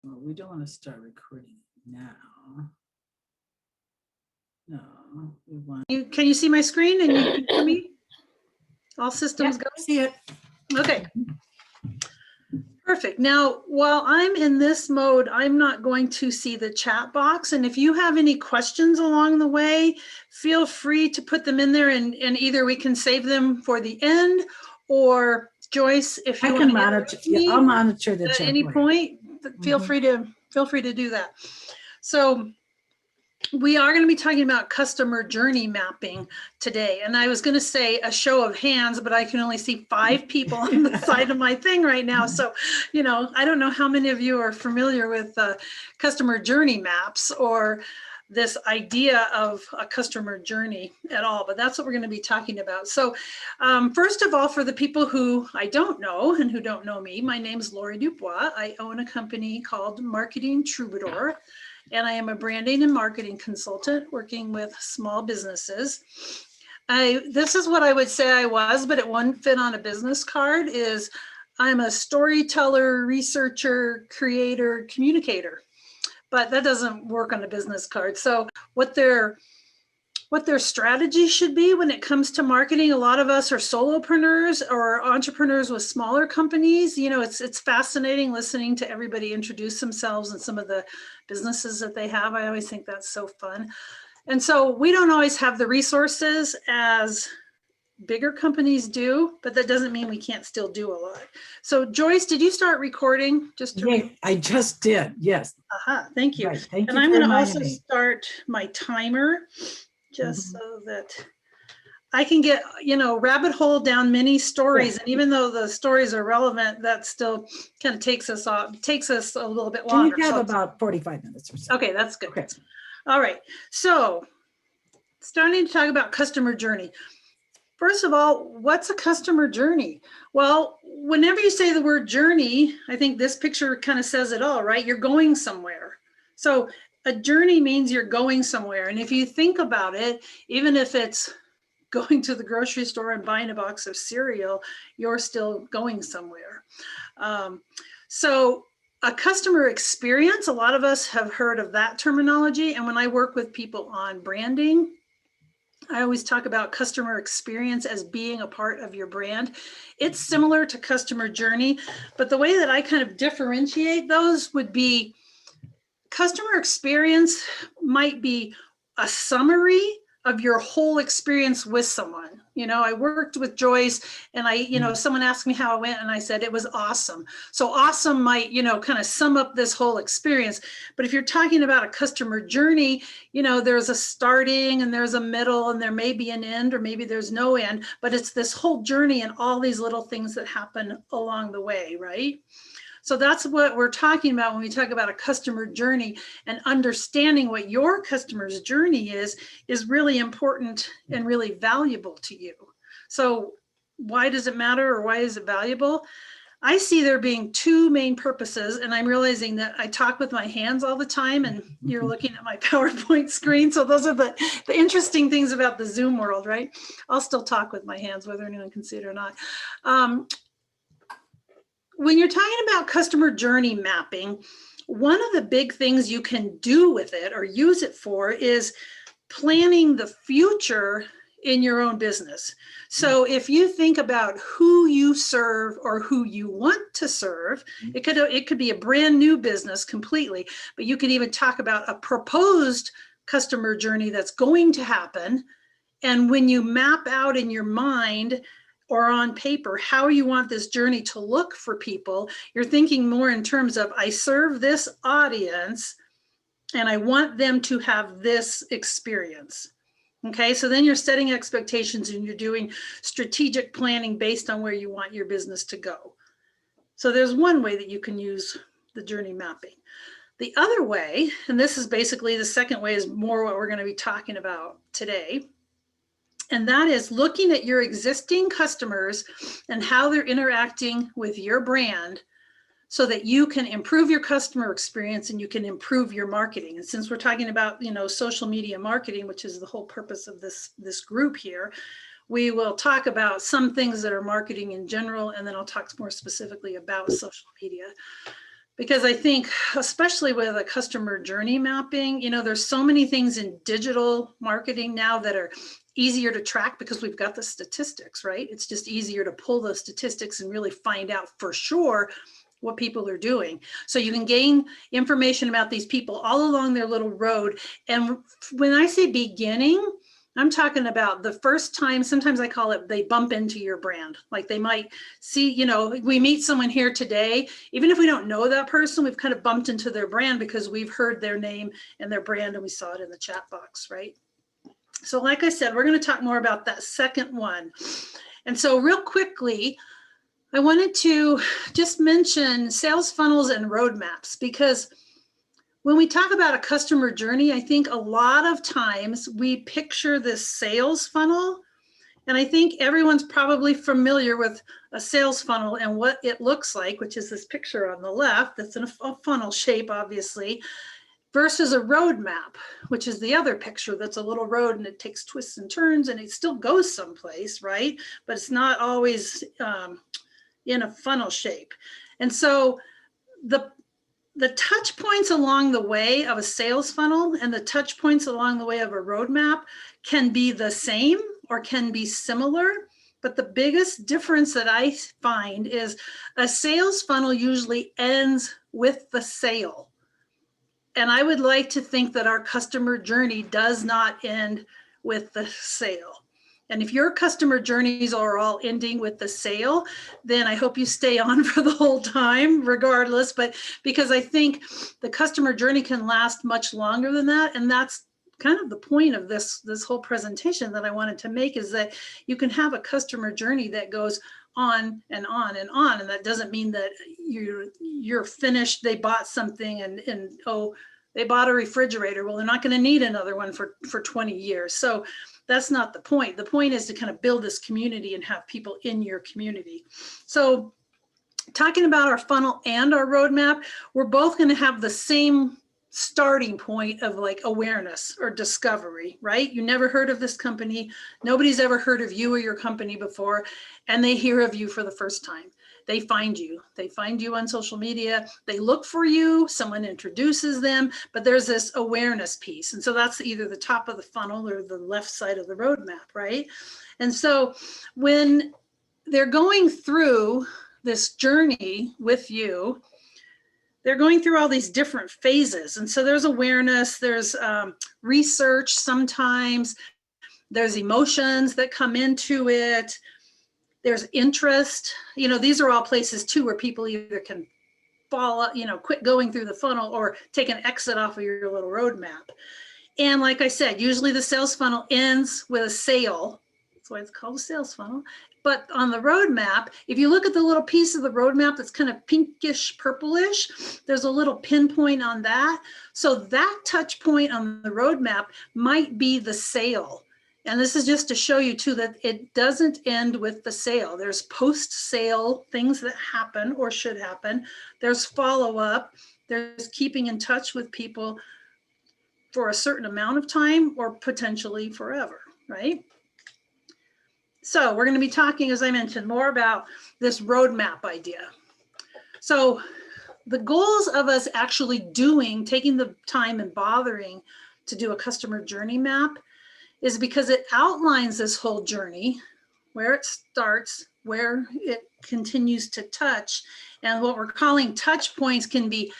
Well, we don't want to start recording now. No, we want. Can you see my screen and you can hear me? All systems go? See it. Okay. Perfect. Now, while I'm in this mode, I'm not going to see the chat box. And if you have any questions along the way, feel free to put them in there and either we can save them for the end, or Joyce, if you I can monitor. Yeah, I'll monitor the chat at any point, feel free to do that. So we are going to be talking about customer journey mapping today. And I was going to say a show of hands, but I can only see 5 people on the side of my thing right now. So, you know, I don't know how many of you are familiar with customer journey maps or this idea of a customer journey at all, but that's what we're going to be talking about. So first of all, for the people who I don't know and who don't know me, my name is Lori Dubois. I own a company called Marketing Troubadour, and I am a branding and marketing consultant working with small businesses. This is what I would say I was, but it wouldn't fit on a business card, is I'm a storyteller, researcher, creator, communicator. But that doesn't work on a business card. So what their strategy should be when it comes to marketing, a lot of us are solopreneurs or entrepreneurs with smaller companies. You know, it's fascinating listening to everybody introduce themselves and some of the businesses that they have. I always think that's so fun. And so we don't always have the resources as bigger companies do, but that doesn't mean we can't still do a lot. So Joyce, did you start recording? Yeah, I just did. Yes. Thank you. Right. Thank you. And I'm going to also start my timer just so that I can get, you know, rabbit hole down many stories. And even though the stories are relevant, that still kind of takes us a little bit longer. You have about 45 minutes or so. Okay, that's good. Okay. All right. So starting to talk about customer journey. First of all, what's a customer journey? Well, whenever you say the word journey, I think this picture kind of says it all, right? You're going somewhere. So a journey means you're going somewhere. And if you think about it, even if it's going to the grocery store and buying a box of cereal, you're still going somewhere. So a customer experience, a lot of us have heard of that terminology. And when I work with people on branding, I always talk about customer experience as being a part of your brand. It's similar to customer journey, but the way that I kind of differentiate those would be customer experience might be a summary of your whole experience with someone. You know, I worked with Joyce and someone asked me how it went and I said, it was awesome. So awesome might, you know, kind of sum up this whole experience. But if you're talking about a customer journey, you know, there's a starting and there's a middle and there may be an end or maybe there's no end, but it's this whole journey and all these little things that happen along the way, right? So that's what we're talking about when we talk about a customer journey, and understanding what your customer's journey is really important and really valuable to you. So why does it matter, or why is it valuable? I see there being 2 main purposes, and I'm realizing that I talk with my hands all the time and you're looking at my PowerPoint screen. So those are the interesting things about the Zoom world, right? I'll still talk with my hands whether anyone can see it or not. When you're talking about customer journey mapping, one of the big things you can do with it or use it for is planning the future in your own business. So if you think about who you serve or who you want to serve, it could be a brand new business completely, but you could even talk about a proposed customer journey that's going to happen. And when you map out in your mind or on paper how you want this journey to look for people, you're thinking more in terms of, I serve this audience and I want them to have this experience. Okay, so then you're setting expectations and you're doing strategic planning based on where you want your business to go. So there's one way that you can use the journey mapping. The other way, and this is basically the second way, is more what we're going to be talking about today. And that is looking at your existing customers and how they're interacting with your brand so that you can improve your customer experience and you can improve your marketing. And since we're talking about, you know, social media marketing, which is the whole purpose of this group here, we will talk about some things that are marketing in general, and then I'll talk more specifically about social media. because I think, especially with a customer journey mapping, you know, there's so many things in digital marketing now that are easier to track because we've got the statistics, right? It's just easier to pull those statistics and really find out for sure what people are doing. So you can gain information about these people all along their little road. And when I say beginning, I'm talking about the first time, sometimes I call it, they bump into your brand. Like they might see, you know, we meet someone here today, even if we don't know that person, we've kind of bumped into their brand because we've heard their name and their brand and we saw it in the chat box, right? So like I said, we're going to talk more about that second one. And so real quickly, I wanted to just mention sales funnels and roadmaps, because when we talk about a customer journey, I think a lot of times we picture this sales funnel, and I think everyone's probably familiar with a sales funnel and what it looks like, which is this picture on the left that's in a funnel shape, obviously, versus a roadmap, which is the other picture that's a little road and it takes twists and turns and it still goes someplace, right? But it's not always in a funnel shape. And so the touch points along the way of a sales funnel and the touch points along the way of a roadmap can be the same or can be similar. But the biggest difference that I find is a sales funnel usually ends with the sale. And I would like to think that our customer journey does not end with the sale. And if your customer journeys are all ending with the sale, then I hope you stay on for the whole time, regardless. But because I think the customer journey can last much longer than that. And that's kind of the point of this whole presentation that I wanted to make, is that you can have a customer journey that goes on and on and on. And that doesn't mean that you're finished, they bought something and oh, they bought a refrigerator. Well, they're not going to need another one for 20 years. So that's not the point. The point is to kind of build this community and have people in your community. So talking about our funnel and our roadmap, we're both going to have the same starting point of like awareness or discovery, right? You never heard of this company. Nobody's ever heard of you or your company before, and they hear of you for the first time. They find you. They find you on social media. They look for you. Someone introduces them, but there's this awareness piece. And so that's either the top of the funnel or the left side of the roadmap, right? And so when they're going through this journey with you, they're going through all these different phases. And so there's awareness, there's research sometimes, there's emotions that come into it, there's interest. You know, these are all places too where people either can fall, you know, quit going through the funnel or take an exit off of your little roadmap. And like I said, usually the sales funnel ends with a sale. That's why it's called a sales funnel. But on the roadmap, if you look at the little piece of the roadmap that's kind of pinkish, purplish, there's a little pinpoint on that. So that touch point on the roadmap might be the sale. And this is just to show you too that it doesn't end with the sale. There's post-sale things that happen or should happen. There's follow-up. There's keeping in touch with people for a certain amount of time or potentially forever, right? So we're going to be talking, as I mentioned, more about this roadmap idea. So the goals of us actually taking the time and bothering to do a customer journey map is because it outlines this whole journey, where it starts, where it continues to touch. And what we're calling touch points can be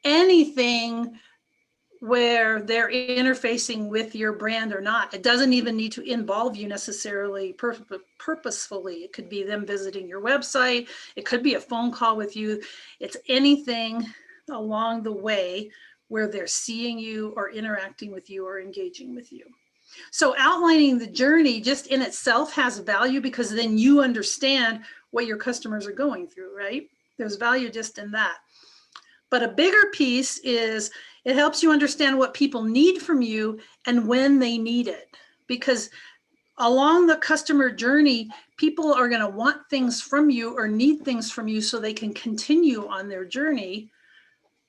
anything where they're interfacing with your brand or not. It doesn't even need to involve you necessarily purposefully. It could be them visiting your website. It could be a phone call with you. It's anything along the way where they're seeing you or interacting with you or engaging with you. So outlining the journey just in itself has value because then you understand what your customers are going through, right? There's value just in that. But a bigger piece is it helps you understand what people need from you and when they need it. Because along the customer journey, people are going to want things from you or need things from you so they can continue on their journey.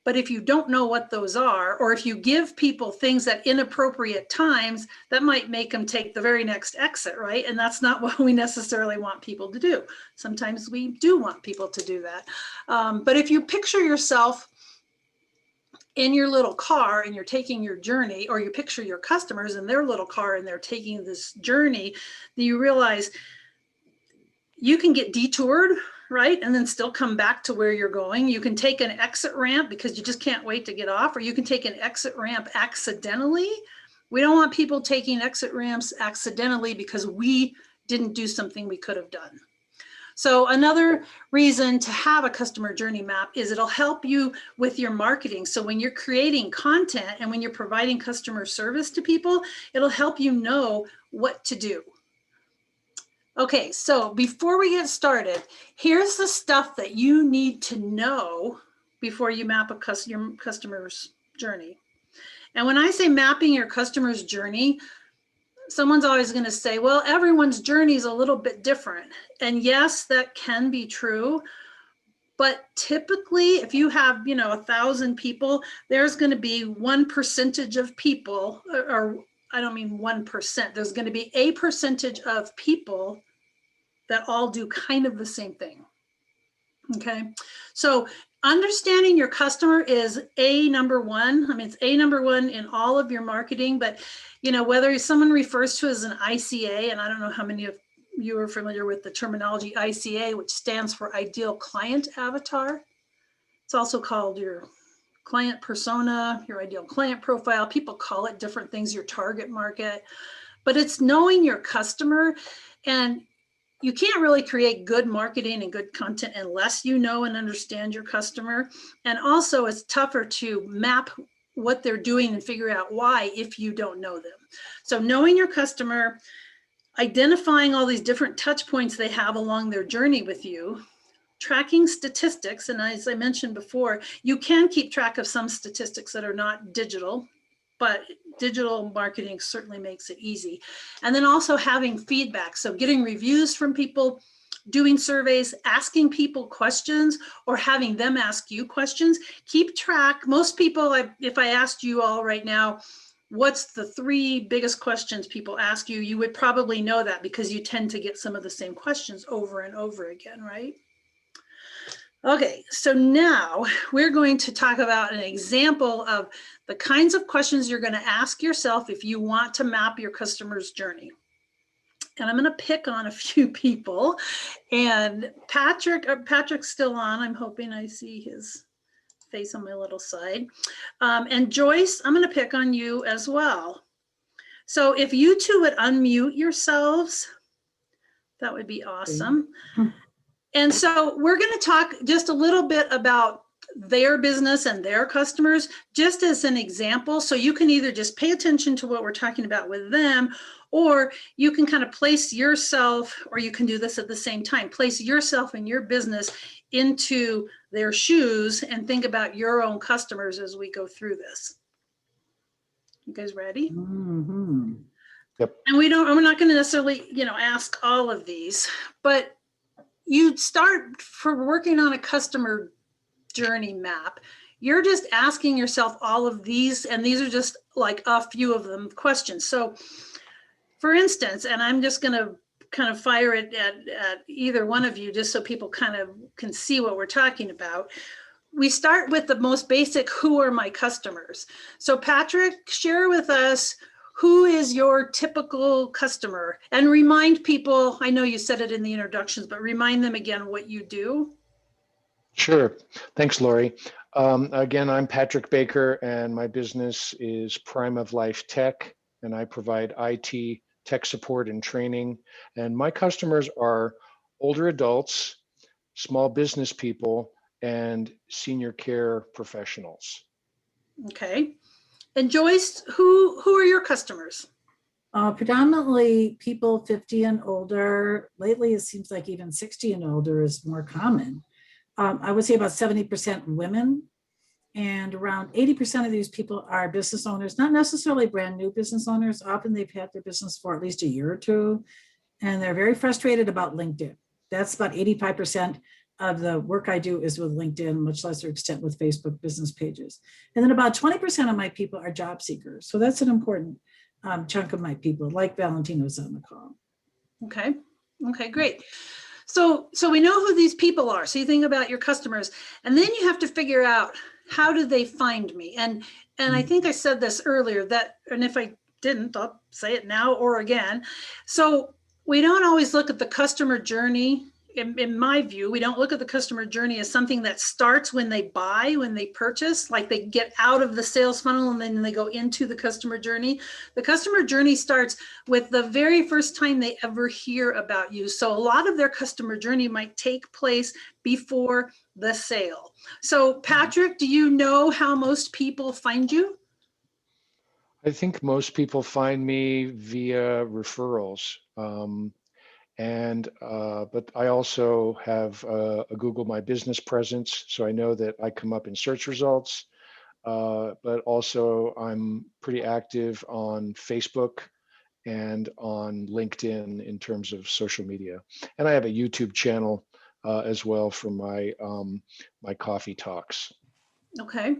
But if you don't know what those are, or if you give people things at inappropriate times, that might make them take the very next exit, right? And that's not what we necessarily want people to do. Sometimes we do want people to do that. But if you picture yourself in your little car and you're taking your journey, or you picture your customers in their little car and they're taking this journey, then you realize you can get detoured, right? And then still come back to where you're going. You can take an exit ramp because you just can't wait to get off, or you can take an exit ramp accidentally. We don't want people taking exit ramps accidentally because we didn't do something we could have done. So another reason to have a customer journey map is it'll help you with your marketing. So when you're creating content and when you're providing customer service to people, it'll help you know what to do. Okay, so before we get started, here's the stuff that you need to know before you map your customer's journey. And when I say mapping your customer's journey, someone's always going to say, well, everyone's journey is a little bit different. And yes, that can be true. But typically, if you have, 1,000 people, there's going to be 1% of people, or I don't mean 1%, there's going to be a percentage of people that all do kind of the same thing. Okay, so understanding your customer is number one. I mean, it's number one in all of your marketing, but whether someone refers to as an ICA, and I don't know how many of you are familiar with the terminology ICA, which stands for Ideal Client Avatar. It's also called your client persona, your ideal client profile. People call it different things, your target market, but it's knowing your customer. And you can't really create good marketing and good content unless you know and understand your customer. And also it's tougher to map what they're doing and figure out why if you don't know them. So knowing your customer, identifying all these different touch points they have along their journey with you, tracking statistics. And as I mentioned before, you can keep track of some statistics that are not digital, but digital marketing certainly makes it easy. And then also having feedback. So getting reviews from people, doing surveys, asking people questions, or having them ask you questions. Keep track. Most people, if I asked you all right now, what's the 3 biggest questions people ask you, you would probably know that because you tend to get some of the same questions over and over again, right? Okay, so now we're going to talk about an example of the kinds of questions you're going to ask yourself if you want to map your customer's journey. And I'm going to pick on a few people. And Patrick's still on. I'm hoping I see his face on my little side. And Joyce, I'm going to pick on you as well. So if you two would unmute yourselves, that would be awesome. And so we're going to talk just a little bit about their business and their customers, just as an example. So you can either just pay attention to what we're talking about with them, or you can kind of place yourself, or you can do this at the same time, place yourself and your business into their shoes and think about your own customers as we go through this. You guys ready? Mm-hmm. Yep. And we're not going to necessarily, ask all of these, but you start for working on a customer journey map. You're just asking yourself all of these, and these are just like a few of them questions. So for instance, and I'm just going to kind of fire it at either one of you just so people kind of can see what we're talking about. We start with the most basic, who are my customers? So Patrick, share with us, who is your typical customer? And remind people, I know you said it in the introductions, but remind them again what you do. Sure. Thanks, Lori. Again, I'm Patrick Baker, and my business is Prime of Life Tech, and I provide IT, tech support, and training. And my customers are older adults, small business people, and senior care professionals. Okay. And Joyce, who are your customers? Predominantly people 50 and older. Lately, it seems like even 60 and older is more common. I would say about 70% women, and around 80% of these people are business owners, not necessarily brand new business owners. Often they've had their business for at least a year or two, and they're very frustrated about LinkedIn. That's about 85% of the work I do is with LinkedIn, much lesser extent with Facebook business pages. And then about 20% of my people are job seekers. So that's an important chunk of my people, like Valentino's on the call. Okay. Okay, great. So we know who these people are. So you think about your customers, and then you have to figure out, how do they find me? And I think I said this earlier, that, and if I didn't, I'll say it now or again. So we don't always look at the customer journey. In my view, we don't look at the customer journey as something that starts when they buy, when they purchase, like they get out of the sales funnel and then they go into the customer journey. The customer journey starts with the very first time they ever hear about you. So a lot of their customer journey might take place before the sale. So Patrick, do you know how most people find you? I think most people find me via referrals. But I also have a Google My Business presence, so I know that I come up in search results. But also I'm pretty active on Facebook and on LinkedIn in terms of social media. And I have a YouTube channel as well for my my coffee talks. Okay.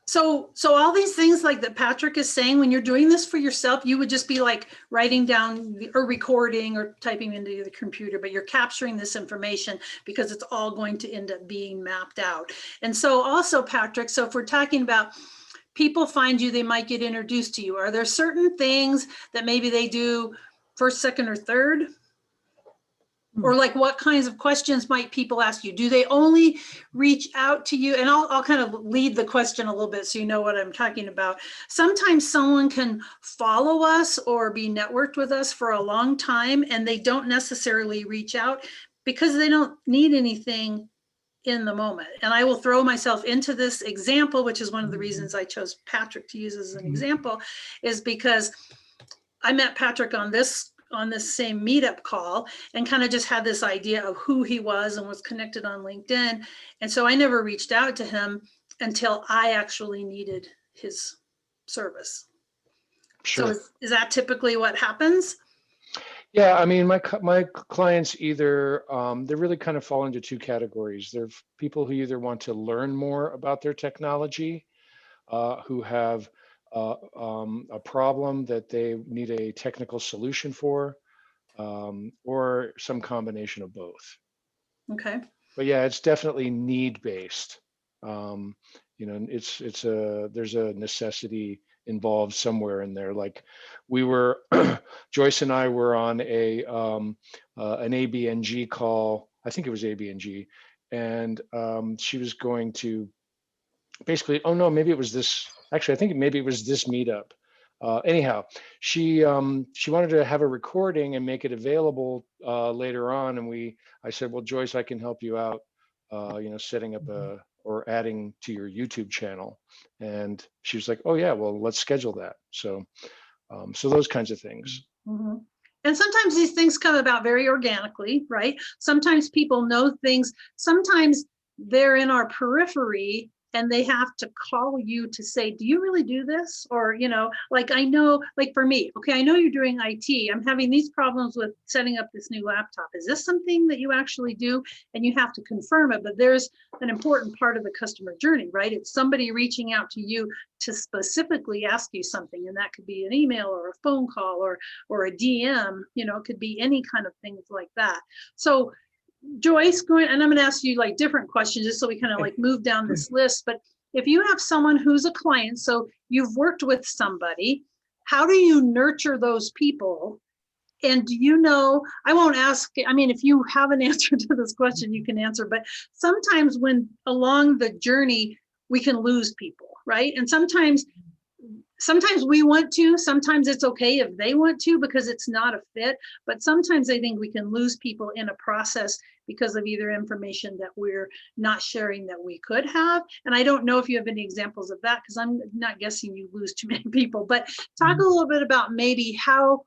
So all these things like that Patrick is saying, when you're doing this for yourself, you would just be like writing down or recording or typing into the computer, but you're capturing this information because it's all going to end up being mapped out. And so also, Patrick, so if we're talking about people find you, they might get introduced to you. Are there certain things that maybe they do first, second, or third? Or like what kinds of questions might people ask you? Do they only reach out to you? And I'll kind of lead the question a little bit so you know what I'm talking about. Sometimes someone can follow us or be networked with us for a long time and they don't necessarily reach out because they don't need anything in the moment. And I will throw myself into this example, which is one of the reasons I chose Patrick to use as an example, is because I met Patrick on this same meetup call and kind of just had this idea of who he was and was connected on LinkedIn. And so I never reached out to him until I actually needed his service. Sure. So is that typically what happens? Yeah, I mean, my clients either they really kind of fall into two categories. They're people who either want to learn more about their technology, who have a problem that they need a technical solution for, or some combination of both. Okay. But yeah, it's definitely need-based. You know, there's a necessity involved somewhere in there. Like we were, Joyce and I were on an ABNG call. I think it was ABNG, and she was going to basically, oh no, maybe it was this. Actually, I think maybe it was this meetup. Anyhow, she wanted to have a recording and make it available later on, and I said, well, Joyce, I can help you out, you know, setting up or adding to your YouTube channel. And she was like, oh yeah, well, let's schedule that. So those kinds of things. Mm-hmm. And sometimes these things come about very organically, right? Sometimes people know things. Sometimes they're in our periphery and they have to call you to say, do you really do this? Or, you know, like I know, like for me, okay, I know you're doing IT. I'm having these problems with setting up this new laptop. Is this something that you actually do? And you have to confirm it, but there's an important part of the customer journey, right? It's somebody reaching out to you to specifically ask you something. And that could be an email or a phone call or a DM, you know, it could be any kind of things like that. So Joyce, and I'm going to ask you like different questions just so we kind of like move down this list. But if you have someone who's a client, so you've worked with somebody, how do you nurture those people? And do you know, I won't ask, I mean, if you have an answer to this question, you can answer, but sometimes when along the journey, we can lose people, right? And sometimes we want to, sometimes it's okay if they want to because it's not a fit, but sometimes I think we can lose people in a process because of either information that we're not sharing that we could have. And I don't know if you have any examples of that because I'm not guessing you lose too many people, but talk a little bit about maybe how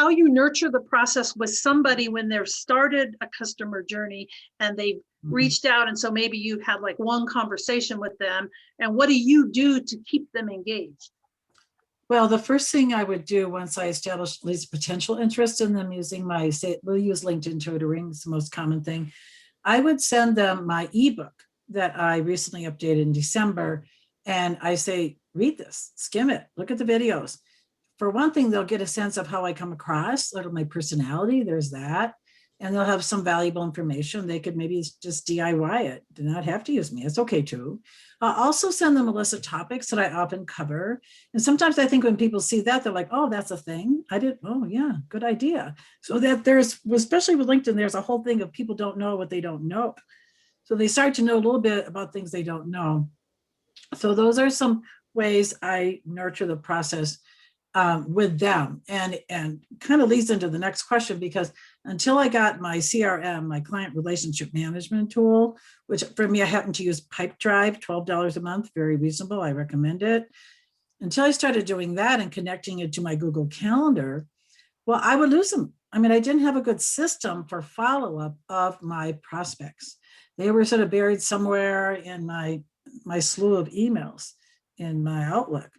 you nurture the process with somebody when they've started a customer journey and they've reached out. And so maybe you've had like one conversation with them and what do you do to keep them engaged? Well, the first thing I would do once I establish at least potential interest in them using we'll use LinkedIn tutoring, it's the most common thing. I would send them my ebook that I recently updated in December. And I say, read this, skim it, look at the videos. For one thing, they'll get a sense of how I come across, sort of my personality, there's that. and they'll have some valuable information. They could maybe just DIY it, do not have to use me. It's okay too. I'll also send them a list of topics that I often cover. And sometimes I think when people see that, they're like, oh, that's a thing. Oh yeah, good idea. So that there's, especially with LinkedIn, there's a whole thing of people don't know what they don't know. So they start to know a little bit about things they don't know. So those are some ways I nurture the process with them, and kind of leads into the next question, because until I got my CRM, my client relationship management tool, which for me, I happen to use Pipedrive, $12 a month, very reasonable. I recommend it. Until I started doing that and connecting it to my Google Calendar, well, I would lose them. I mean, I didn't have a good system for follow-up of my prospects. They were sort of buried somewhere in my slew of emails in my Outlook.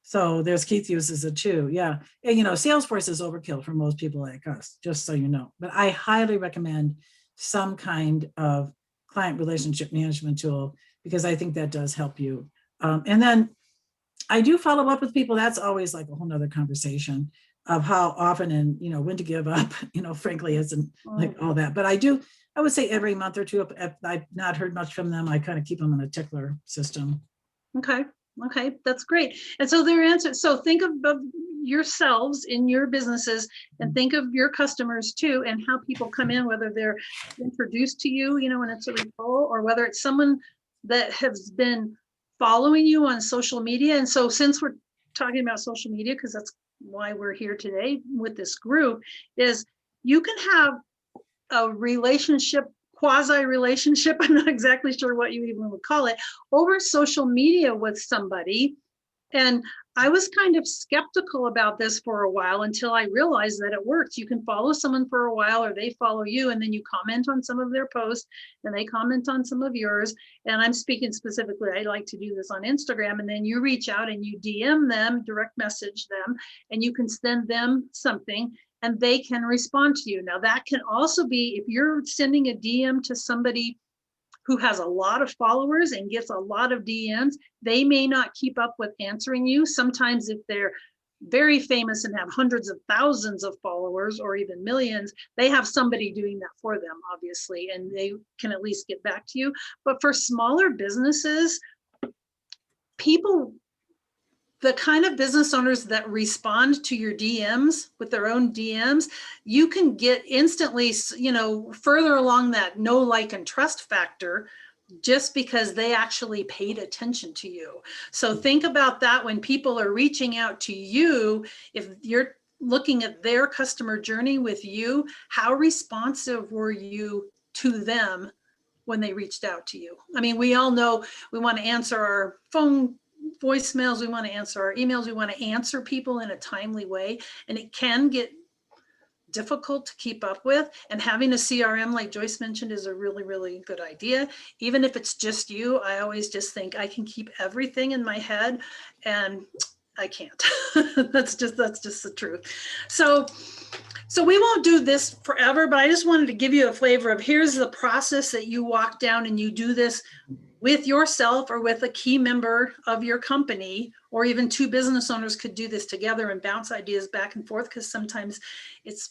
So there's Keith uses it too. Yeah. And, Salesforce is overkill for most people like us, just so you know. But I highly recommend some kind of client relationship management tool, because I think that does help you. And then I do follow up with people. That's always like a whole nother conversation of how often and, when to give up, frankly, isn't like all that. But I would say every month or two, if I've not heard much from them, I kind of keep them in a tickler system. Okay, that's great. And so their answer, so think of yourselves in your businesses, and think of your customers too, and how people come in, whether they're introduced to you, when it's a referral, or whether it's someone that has been following you on social media. And so since we're talking about social media, because that's why we're here today with this group, is you can have a relationship, quasi-relationship, I'm not exactly sure what you even would call it, over social media with somebody. And I was kind of skeptical about this for a while until I realized that it works. You can follow someone for a while, or they follow you, and then you comment on some of their posts and they comment on some of yours. And I'm speaking specifically, I like to do this on Instagram, and then you reach out and you DM them, direct message them, and you can send them something and they can respond to you. Now that can also be, if you're sending a DM to somebody who has a lot of followers and gets a lot of DMs, they may not keep up with answering you. Sometimes if they're very famous and have hundreds of thousands of followers or even millions, they have somebody doing that for them, obviously, and they can at least get back to you. But for smaller businesses, the kind of business owners that respond to your DMs with their own DMs, you can get instantly, further along that know, like, and trust factor, just because they actually paid attention to you. So think about that when people are reaching out to you. If you're looking at their customer journey with you, how responsive were you to them when they reached out to you? I mean, we all know we want to answer our phone voicemails, we want to answer our emails, we want to answer people in a timely way, and it can get difficult to keep up with. And having a CRM, like Joyce mentioned, is a really, really good idea. Even if it's just you, I always just think I can keep everything in my head, and I can't. that's just the truth. So we won't do this forever, but I just wanted to give you a flavor of, here's the process that you walk down, and you do this with yourself or with a key member of your company, or even two business owners could do this together and bounce ideas back and forth, because sometimes it's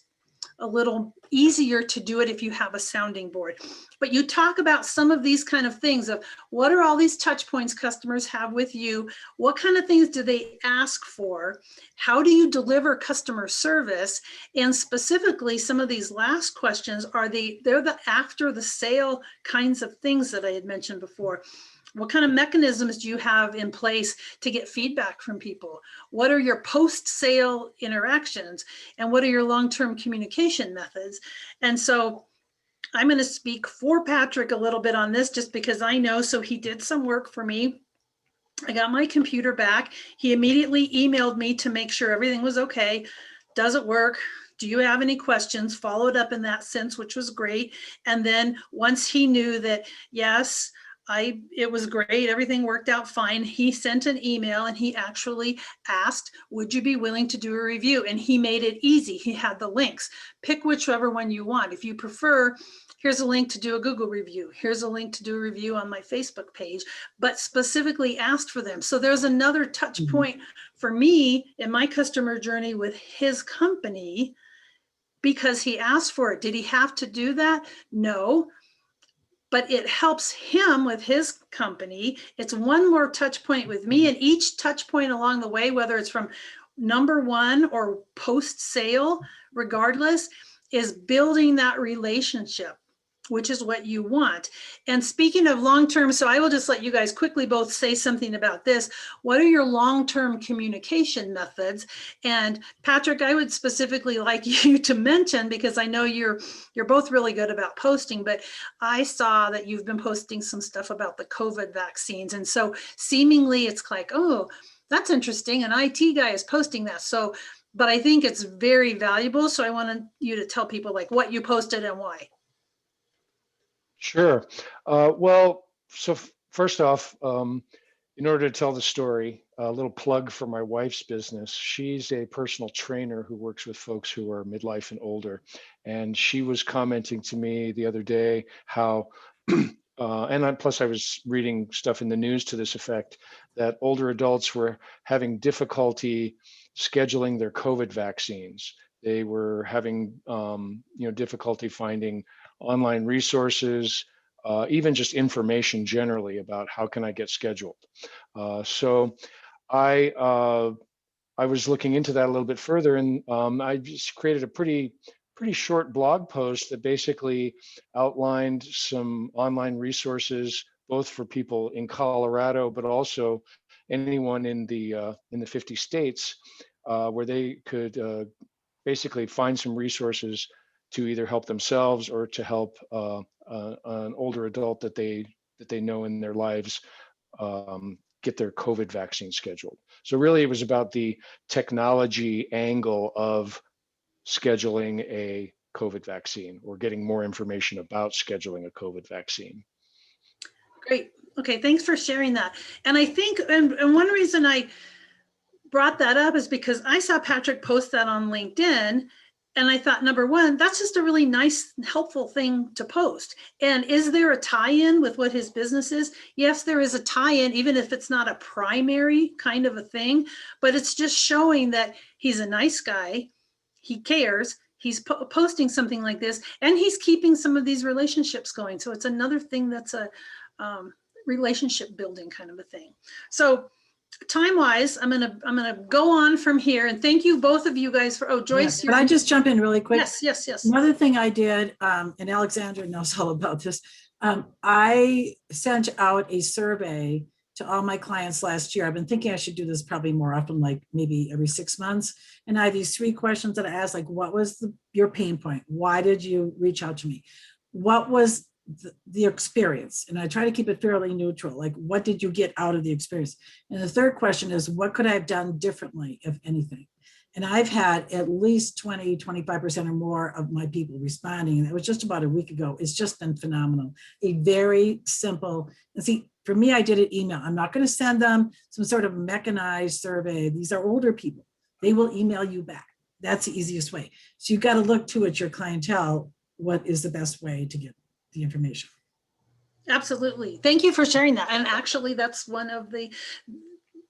a little easier to do it if you have a sounding board. But you talk about some of these kind of things of, what are all these touch points customers have with you? What kind of things do they ask for? How do you deliver customer service? And specifically, some of these last questions they're the after the sale kinds of things that I had mentioned before. What kind of mechanisms do you have in place to get feedback from people? What are your post-sale interactions? And what are your long-term communication methods? And so I'm going to speak for Patrick a little bit on this, just because I know. So he did some work for me. I got my computer back. He immediately emailed me to make sure everything was okay. Does it work? Do you have any questions? Followed up in that sense, which was great. And then once he knew that, yes, it was great, everything worked out fine, he sent an email and he actually asked, would you be willing to do a review? And he made it easy. He had the links. Pick whichever one you want. If you prefer, here's a link to do a Google review. Here's a link to do a review on my Facebook page, but specifically asked for them. So there's another touch point for me in my customer journey with his company, because he asked for it. Did he have to do that? No. But it helps him with his company. It's one more touch point with me, and each touch point along the way, whether it's from number one or post sale, regardless, is building that relationship, which is what you want. And speaking of long-term, so I will just let you guys quickly both say something about this. What are your long-term communication methods? And Patrick, I would specifically like you to mention, because I know you're both really good about posting, but I saw that you've been posting some stuff about the COVID vaccines. And so seemingly it's like, oh, that's interesting. An IT guy is posting that. So, but I think it's very valuable. So I wanted you to tell people like what you posted and why. Sure. Well, so first off, in order to tell the story, a little plug for my wife's business. She's a personal trainer who works with folks who are midlife and older. And she was commenting to me the other day how, plus I was reading stuff in the news to this effect, that older adults were having difficulty scheduling their COVID vaccines. They were having, difficulty finding online resources, even just information generally about how can I get scheduled. So I was looking into that a little bit further, and I just created a pretty short blog post that basically outlined some online resources, both for people in Colorado, but also anyone in the 50 states, where they could basically find some resources to either help themselves or to help an older adult that they know in their lives get their COVID vaccine scheduled. So really, it was about the technology angle of scheduling a COVID vaccine or getting more information about scheduling a COVID vaccine. Great. Okay, thanks for sharing that. And I think, and one reason I brought that up is because I saw Patrick post that on LinkedIn. And I thought, number one, that's just a really nice, helpful thing to post. And is there a tie-in with what his business is? Yes, there is a tie-in, even if it's not a primary kind of a thing, but it's just showing that he's a nice guy. He cares. He's posting something like this, and he's keeping some of these relationships going. So it's another thing that's a relationship building kind of a thing. So time-wise, I'm gonna go on from here, and thank you both of you guys for. Oh, Joyce, Can I just jump in really quick? Yes. Another thing I did, and Alexandra knows all about this. I sent out a survey to all my clients last year. I've been thinking I should do this probably more often, like maybe every 6 months. And I have these 3 questions that I asked, like, what was your pain point? Why did you reach out to me? What was the experience? And I try to keep it fairly neutral. Like, what did you get out of the experience? And the third question is, what could I have done differently, if anything? And I've had at least 20, 25% or more of my people responding. And that was just about a week ago. It's just been phenomenal. A very simple, and see, for me, I did an email. I'm not going to send them some sort of mechanized survey. These are older people. They will email you back. That's the easiest way. So you've got to look to it, your clientele, what is the best way to get the information. Absolutely. Thank you for sharing that. And actually, that's one of the,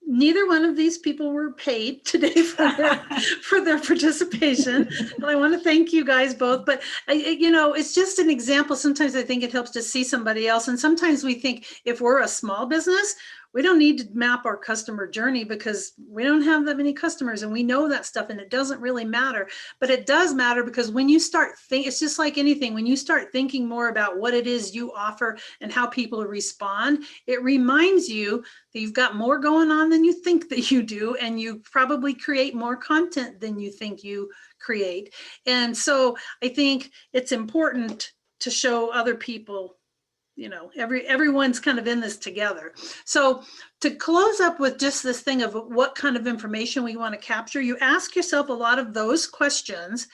neither one of these people were paid today for their participation. And I want to thank you guys both. But, it's just an example. Sometimes I think it helps to see somebody else. And sometimes we think if we're a small business, we don't need to map our customer journey because we don't have that many customers, and we know that stuff, and it doesn't really matter. But it does matter, because when you start thinking, it's just like anything, when you start thinking more about what it is you offer and how people respond, it reminds you that you've got more going on than you think that you do, and you probably create more content than you think you create. And so I think it's important to show other people, everyone's kind of in this together. So to close up with just this thing of what kind of information we want to capture, you ask yourself a lot of those questions,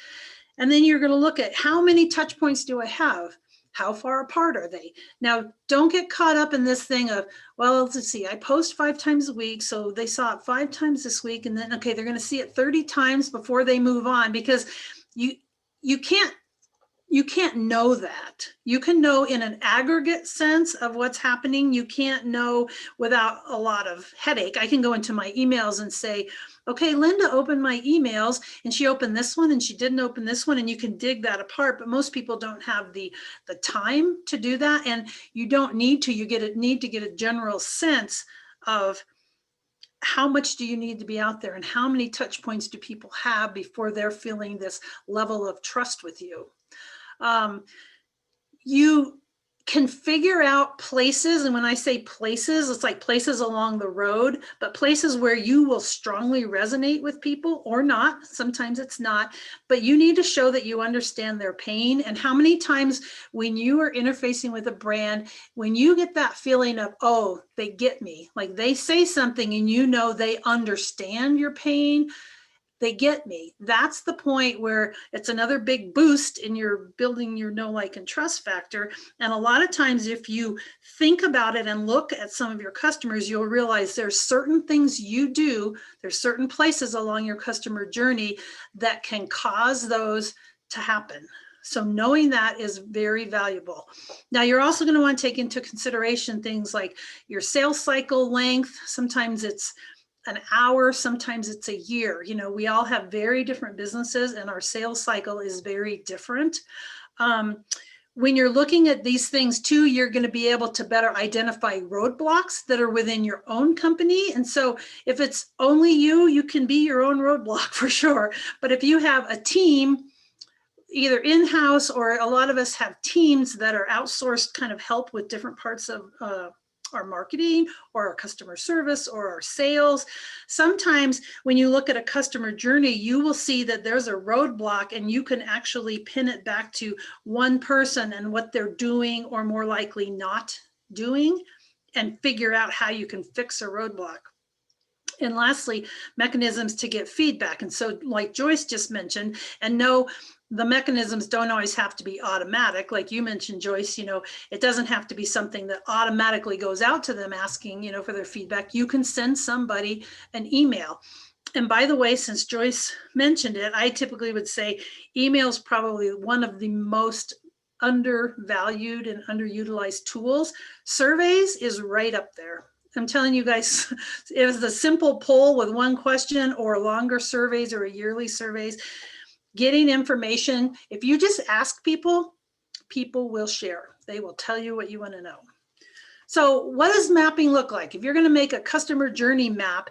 and then you're going to look at how many touch points do I have? How far apart are they? Now, don't get caught up in this thing of, well, let's see, I post 5 times a week, so they saw it 5 times this week, and then, okay, they're going to see it 30 times before they move on, because you can't you can't know that. You can know in an aggregate sense of what's happening. You can't know without a lot of headache. I can go into my emails and say, okay, Linda opened my emails and she opened this one and she didn't open this one, and you can dig that apart. But most people don't have the time to do that, and you don't need to. You need to get a general sense of how much do you need to be out there and how many touch points do people have before they're feeling this level of trust with you. You can figure out places, and when I say places, it's like places along the road, but places where you will strongly resonate with people or not. Sometimes it's not, but you need to show that you understand their pain. And how many times when you are interfacing with a brand, when you get that feeling of, oh, they get me, like they say something and you know they understand your pain, they get me. That's the point where it's another big boost in your building your know, like, and trust factor. And a lot of times, if you think about it and look at some of your customers, you'll realize there's certain things you do, there's certain places along your customer journey that can cause those to happen. So knowing that is very valuable. Now, you're also going to want to take into consideration things like your sales cycle length. Sometimes it's an hour, sometimes it's a year. You know, we all have very different businesses and our sales cycle is very different. When you're looking at these things too, you're going to be able to better identify roadblocks that are within your own company. And so if it's only you, you can be your own roadblock for sure. But if you have a team, either in-house or a lot of us have teams that are outsourced kind of help with different parts of our marketing or our customer service or our sales. Sometimes when you look at a customer journey, you will see that there's a roadblock and you can actually pin it back to one person and what they're doing or more likely not doing, and figure out how you can fix a roadblock. And lastly, mechanisms to get feedback. And so like Joyce just mentioned, and no, the mechanisms don't always have to be automatic. Like you mentioned, Joyce, you know, it doesn't have to be something that automatically goes out to them asking, you know, for their feedback. You can send somebody an email. And by the way, since Joyce mentioned it, I typically would say email is probably one of the most undervalued and underutilized tools. Surveys is right up there. I'm telling you guys, it was the simple poll with one question or longer surveys or yearly surveys. Getting information, if you just ask people, people will share. They will tell you what you want to know. So what does mapping look like? If you're going to make a customer journey map,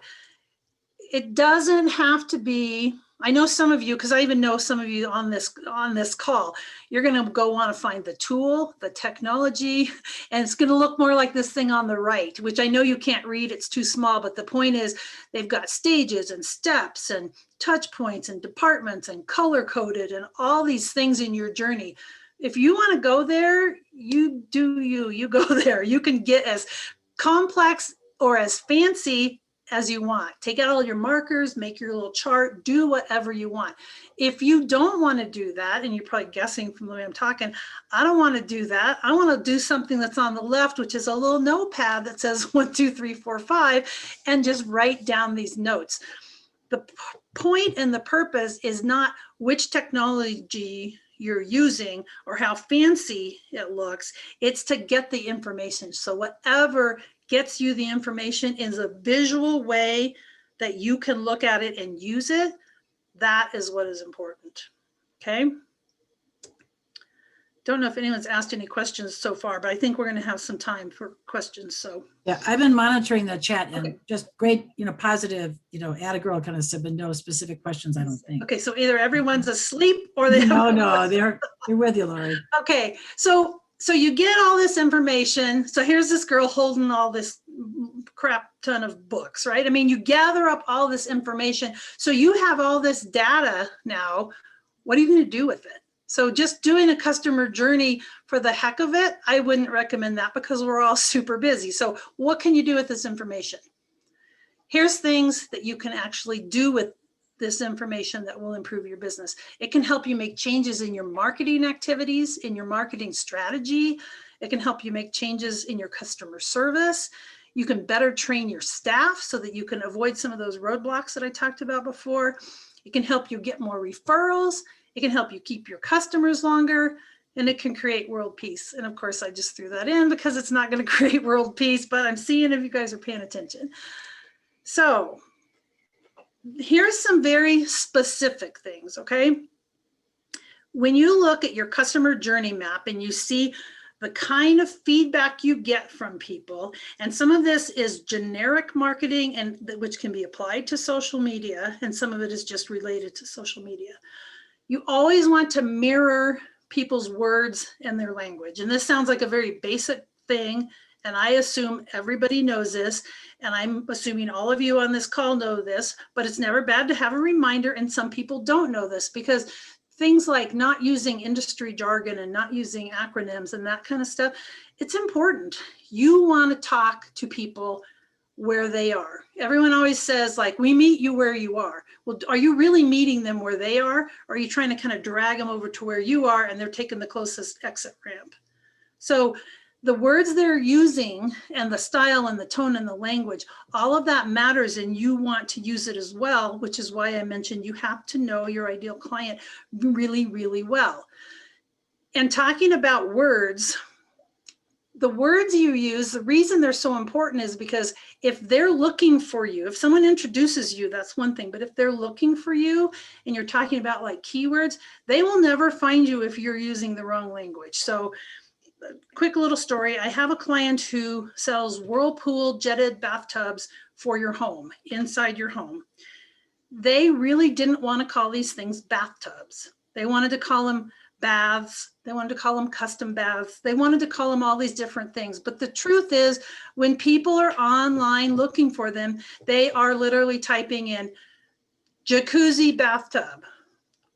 it doesn't have to be, I know some of you, because I even know some of you on this call, you're going to go want to find the tool, the technology, and it's going to look more like this thing on the right, which I know you can't read, it's too small, but the point is they've got stages and steps and touch points and departments and color coded and all these things in your journey. If you want to go there, you do you go there. You can get as complex or as fancy as you want. Take out all your markers, make your little chart, do whatever you want. If you don't want to do that, and you're probably guessing from the way I'm talking, I don't want to do that. I want to do something that's on the left, which is a little notepad that says 1, 2, 3, 4, 5, and just write down these notes. The point and the purpose is not which technology you're using or how fancy it looks. It's to get the information. So whatever gets you the information is a visual way that you can look at it and use it. That is what is important. Okay. Don't know if anyone's asked any questions so far, but I think we're going to have some time for questions. So yeah, I've been monitoring the chat and okay. Just great, positive, atta girl kind of said, but no specific questions, I don't think. Okay, so either everyone's asleep or they no, they're with you, Lori. Okay, so you get all this information. So here's this girl holding all this crap ton of books, right? I mean, you gather up all this information. So you have all this data now. What are you going to do with it? So just doing a customer journey for the heck of it, I wouldn't recommend that because we're all super busy. So what can you do with this information? Here's things that you can actually do with this information that will improve your business. It can help you make changes in your marketing activities, in your marketing strategy. It can help you make changes in your customer service. You can better train your staff so that you can avoid some of those roadblocks that I talked about before. It can help you get more referrals. It can help you keep your customers longer, and it can create world peace. And of course, I just threw that in because it's not going to create world peace, but I'm seeing if you guys are paying attention. So here's some very specific things, okay? When you look at your customer journey map and you see the kind of feedback you get from people, and some of this is generic marketing and which can be applied to social media, and some of it is just related to social media. You always want to mirror people's words and their language. And this sounds like a very basic thing, and I assume everybody knows this, and I'm assuming all of you on this call know this, but it's never bad to have a reminder, and some people don't know this, because things like not using industry jargon and not using acronyms and that kind of stuff, it's important. You want to talk to people where they are. Everyone always says, like, we meet you where you are. Well, are you really meeting them where they are? Or are you trying to kind of drag them over to where you are and they're taking the closest exit ramp? So the words they're using and the style and the tone and the language, all of that matters, and you want to use it as well, which is why I mentioned you have to know your ideal client really, really well. And talking about words, the words you use, the reason they're so important is because if they're looking for you, if someone introduces you, that's one thing, but if they're looking for you and you're talking about like keywords, they will never find you if you're using the wrong language. So quick little story. I have a client who sells Whirlpool jetted bathtubs for your home, inside your home. They really didn't want to call these things bathtubs. They wanted to call them baths. They wanted to call them custom baths. They wanted to call them all these different things. But the truth is, when people are online looking for them, they are literally typing in jacuzzi bathtub,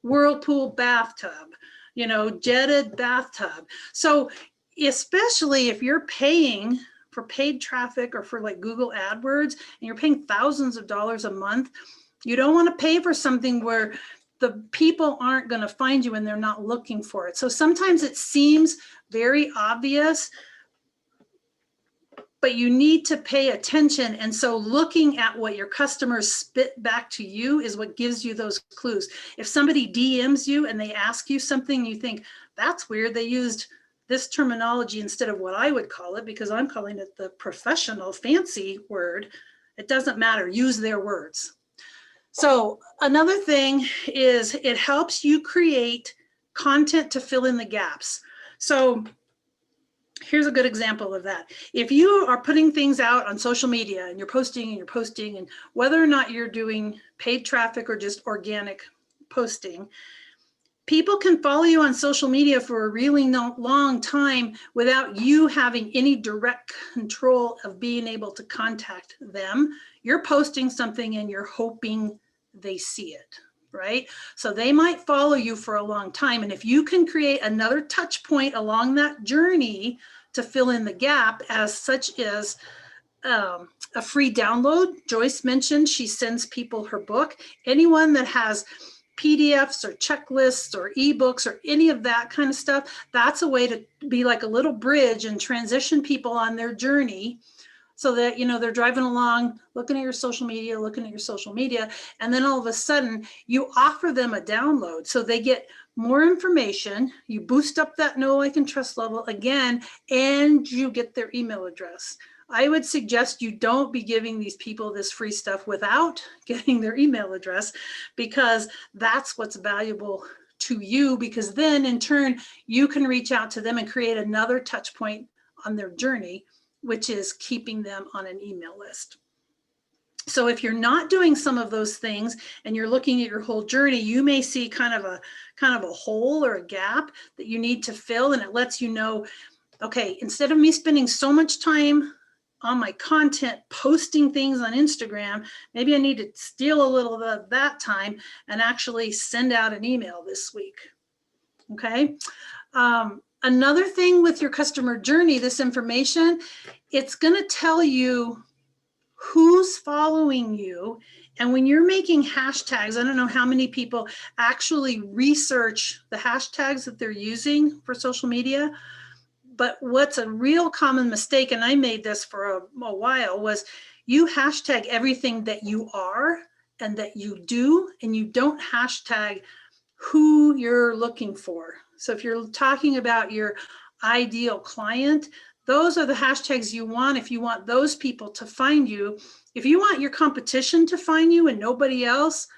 Whirlpool bathtub, you know, jetted bathtub. So especially if you're paying for paid traffic or for like Google AdWords and you're paying thousands of dollars a month, you don't want to pay for something where the people aren't going to find you and they're not looking for it. So sometimes it seems very obvious, but you need to pay attention. And so looking at what your customers spit back to you is what gives you those clues. If somebody DMs you and they ask you something, you think, that's weird, they used this terminology instead of what I would call it, because I'm calling it the professional fancy word. It doesn't matter, use their words. So another thing is it helps you create content to fill in the gaps. So here's a good example of that. If you are putting things out on social media and you're posting and whether or not you're doing paid traffic or just organic posting, people can follow you on social media for a really long time without you having any direct control of being able to contact them. You're posting something and you're hoping they see it, right? So they might follow you for a long time. And if you can create another touch point along that journey to fill in the gap, as such as a free download. Joyce mentioned she sends people her book. Anyone that has PDFs or checklists or ebooks or any of that kind of stuff, that's a way to be like a little bridge and transition people on their journey so that, you know, they're driving along, looking at your social media, and then all of a sudden you offer them a download so they get more information, you boost up that know, like, and trust level again, and you get their email address. I would suggest you don't be giving these people this free stuff without getting their email address, because that's what's valuable to you, because then in turn, you can reach out to them and create another touch point on their journey, which is keeping them on an email list. So if you're not doing some of those things and you're looking at your whole journey, you may see kind of a hole or a gap that you need to fill, and it lets you know, okay, instead of me spending so much time on my content, posting things on Instagram, maybe I need to steal a little of that time and actually send out an email this week, okay? Another thing with your customer journey, this information, it's gonna tell you who's following you. And when you're making hashtags, I don't know how many people actually research the hashtags that they're using for social media, but what's a real common mistake, and I made this for a while, was you hashtag everything that you are and that you do, and you don't hashtag who you're looking for. So if you're talking about your ideal client, those are the hashtags you want if you want those people to find you. If you want your competition to find you and nobody else,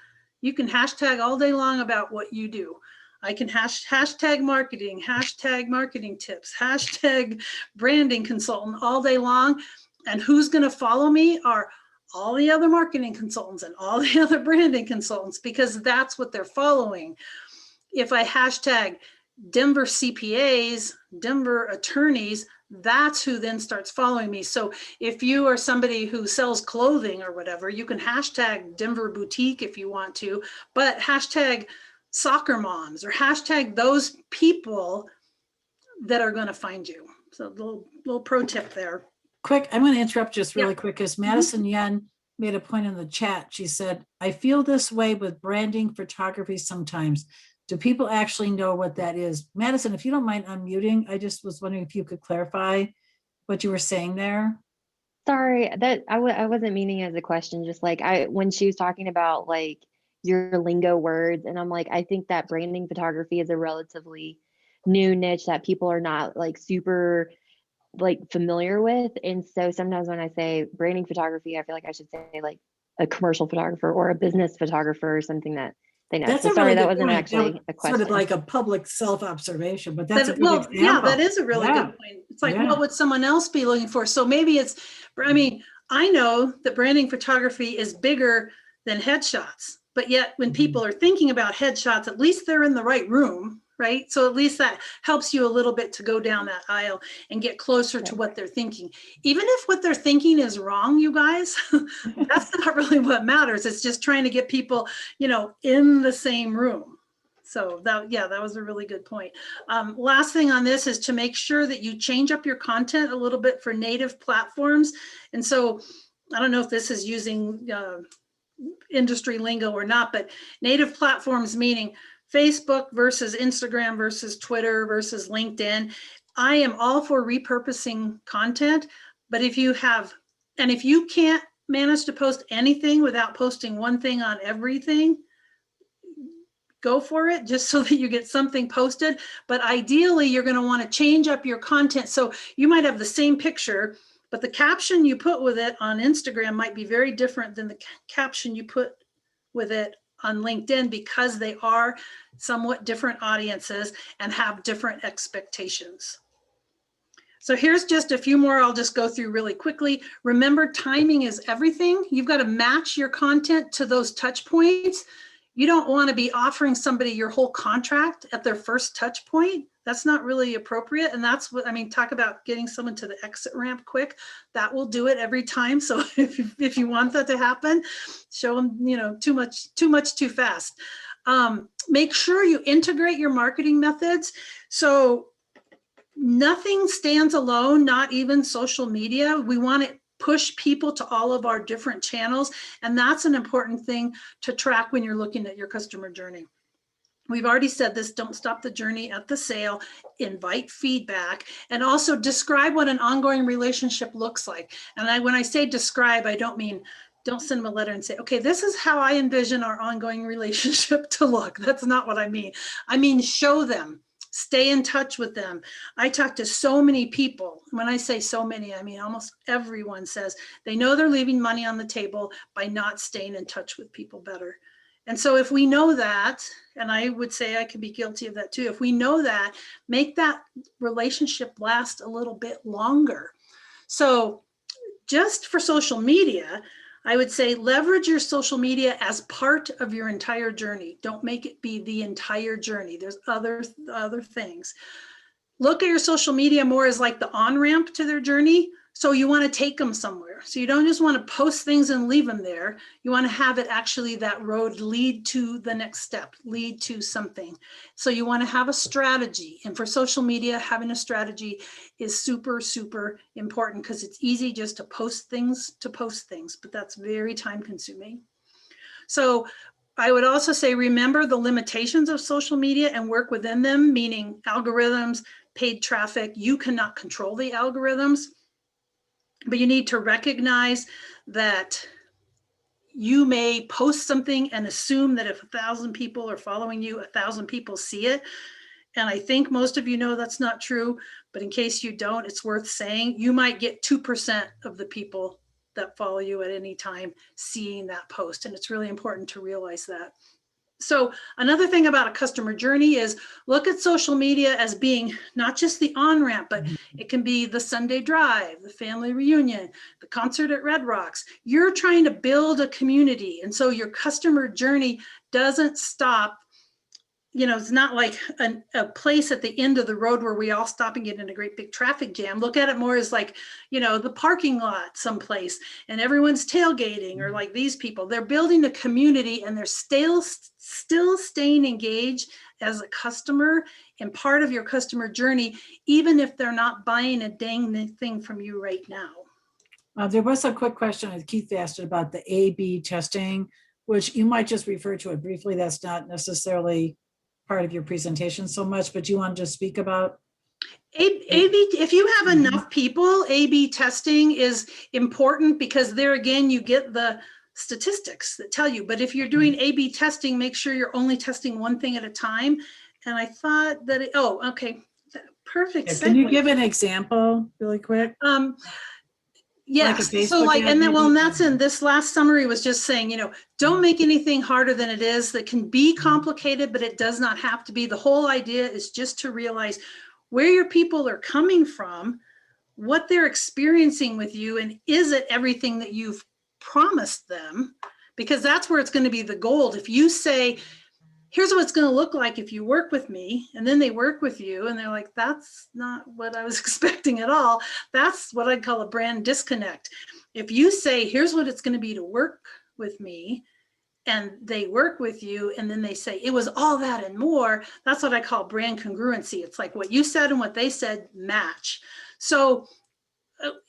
you can hashtag all day long about what you do. I can hashtag marketing tips, hashtag branding consultant all day long. And who's going to follow me are all the other marketing consultants and all the other branding consultants, because that's what they're following. If I hashtag Denver CPAs, Denver attorneys, that's who then starts following me. So if you are somebody who sells clothing or whatever, you can hashtag Denver boutique if you want to, but hashtag soccer moms or hashtag those people that are going to find you. So little pro tip there. Quick, I'm going to interrupt just really Yeah. quick because Madison Yen made a point in the chat. She said, I feel this way with branding photography sometimes. Do people actually know what that is? Madison, if you don't mind unmuting, I just was wondering if you could clarify what you were saying there. Sorry, that I wasn't meaning as a question, just like when she was talking about like your lingo words, and I'm like, I think that branding photography is a relatively new niche that people are not like super like familiar with. And so sometimes when I say branding photography, I feel like I should say like a commercial photographer or a business photographer or something that they know. That's So a sorry, really that good wasn't point. actually a question. Sort of like a public self-observation, but that's a good Well, example. yeah, that is a really Yeah. good point. It's like, Yeah. what would someone else be looking for? So maybe it's, I mean, I know that branding photography is bigger than headshots, but yet when people are thinking about headshots, at least they're in the right room, right? So at least that helps you a little bit to go down that aisle and get closer to what they're thinking. Even if what they're thinking is wrong, you guys, that's not really what matters. It's just trying to get people, you know, in the same room. So that, yeah, that was a really good point. Last thing on this is to make sure that you change up your content a little bit for native platforms. And so I don't know if this is using industry lingo or not, but native platforms meaning Facebook versus Instagram versus Twitter versus LinkedIn. I am all for repurposing content, but if you have, and if you can't manage to post anything without posting one thing on everything, go for it just so that you get something posted. But ideally, you're going to want to change up your content. So you might have the same picture, but the caption you put with it on Instagram might be very different than the caption you put with it on LinkedIn, because they are somewhat different audiences and have different expectations. So here's just a few more I'll just go through really quickly. Remember, timing is everything. You've got to match your content to those touch points. You don't want to be offering somebody your whole contract at their first touch point. That's not really appropriate. And that's what I mean, talk about getting someone to the exit ramp quick. That will do it every time. So if you want that to happen, show them, you know, too much too fast. Make sure you integrate your marketing methods. So nothing stands alone, not even social media. We want to push people to all of our different channels. And that's an important thing to track when you're looking at your customer journey. We've already said this, don't stop the journey at the sale, invite feedback, and also describe what an ongoing relationship looks like. And when I say describe, I don't mean, don't send them a letter and say, okay, this is how I envision our ongoing relationship to look. That's not what I mean. I mean, show them. Stay in touch with them. I talk to so many people. When I say so many, I mean almost everyone says they know they're leaving money on the table by not staying in touch with people better. And so if we know that, and I would say I could be guilty of that too, if we know that, make that relationship last a little bit longer. So just for social media, I would say leverage your social media as part of your entire journey. Don't make it be the entire journey. There's other things. Look at your social media more as like the on-ramp to their journey. So you want to take them somewhere. So you don't just want to post things and leave them there. You want to have it actually that road lead to the next step, lead to something. So you want to have a strategy. And for social media, having a strategy is super, super important, because it's easy just to post things, but that's very time consuming. So I would also say, remember the limitations of social media and work within them, meaning algorithms, paid traffic. You cannot control the algorithms, but you need to recognize that you may post something and assume that if 1,000 people are following you, 1,000 people see it. And I think most of you know that's not true, but in case you don't, it's worth saying you might get 2% of the people that follow you at any time seeing that post. And it's really important to realize that. So another thing about a customer journey is look at social media as being not just the on-ramp, but it can be the Sunday drive, the family reunion, the concert at Red Rocks. You're trying to build a community. And so your customer journey doesn't stop. You know, it's not like a place at the end of the road where we all stop and get in a great big traffic jam. Look at it more as like, you know, the parking lot someplace and everyone's tailgating, or like these people, they're building a community and they're still staying engaged as a customer and part of your customer journey, even if they're not buying a dang thing from you right now. There was a quick question that Keith asked about the A/B testing, which you might just refer to it briefly. That's not necessarily part of your presentation so much, but you want to just speak about? A/B, if you have enough people, A/B testing is important because there again, you get the statistics that tell you. But if you're doing A/B testing, make sure you're only testing one thing at a time. And I thought that, oh, okay, perfect. Yeah, can you give an example really quick? Yes. Like so like, and then, well, and that's maybe? in this last summary was just saying, you know, don't make anything harder than it is. That can be complicated, but it does not have to be. The whole idea is just to realize where your people are coming from, what they're experiencing with you, and is it everything that you've promised them? Because that's where it's going to be the gold. If you say, here's what it's going to look like if you work with me, and then they work with you and they're like, that's not what I was expecting at all. That's what I'd call a brand disconnect. If you say, here's what it's going to be to work with me, and they work with you, and then they say, it was all that and more, that's what I call brand congruency. It's like what you said and what they said match. So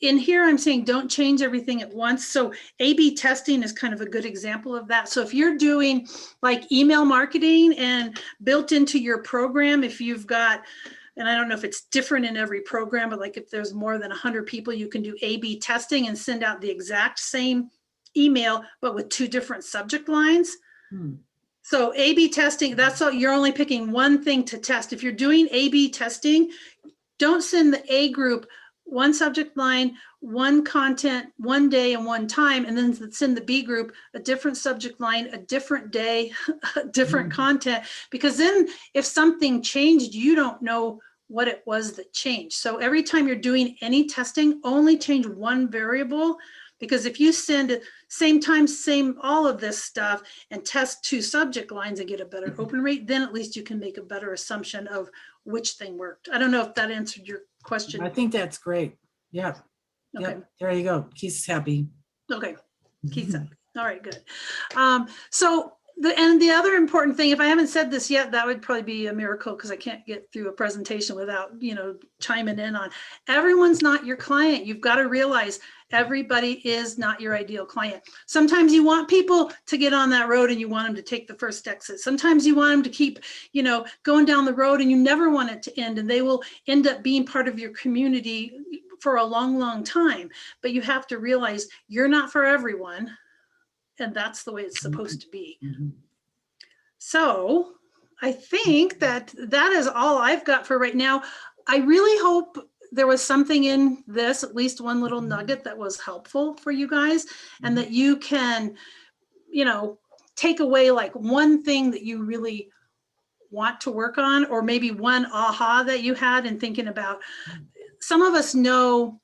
in here, I'm saying don't change everything at once. So A/B testing is kind of a good example of that. So if you're doing like email marketing and built into your program, if you've got, and I don't know if it's different in every program, but like if there's more than 100 people, you can do A/B testing and send out the exact same email, but with 2 different subject lines. So A/B testing, that's all, you're only picking one thing to test. If you're doing A/B testing, don't send the A group one subject line, one content, one day and one time, and then send the B group a different subject line, a different day, different content, because then if something changed, you don't know what it was that changed. So every time you're doing any testing, only change one variable, because if you send same time, same all of this stuff and test 2 subject lines and get a better open rate, then at least you can make a better assumption of which thing worked. I don't know if that answered your question. I think that's great. Yeah. Okay. Yep. There you go. Keith's happy. Okay. Keith's happy. All right, good. So the other important thing, if I haven't said this yet, that would probably be a miracle because I can't get through a presentation without, you know, chiming in on everyone's not your client. You've got to realize everybody is not your ideal client. Sometimes you want people to get on that road and you want them to take the first exit. Sometimes you want them to keep, you know, going down the road and you never want it to end, and they will end up being part of your community for a long, long time. But you have to realize you're not for everyone. And that's the way it's supposed to be. So I think that is all I've got for right now. I really hope there was something in this, at least one little nugget that was helpful for you guys, and that you can, you know, take away like one thing that you really want to work on, or maybe one aha that you had in thinking about. Some of us know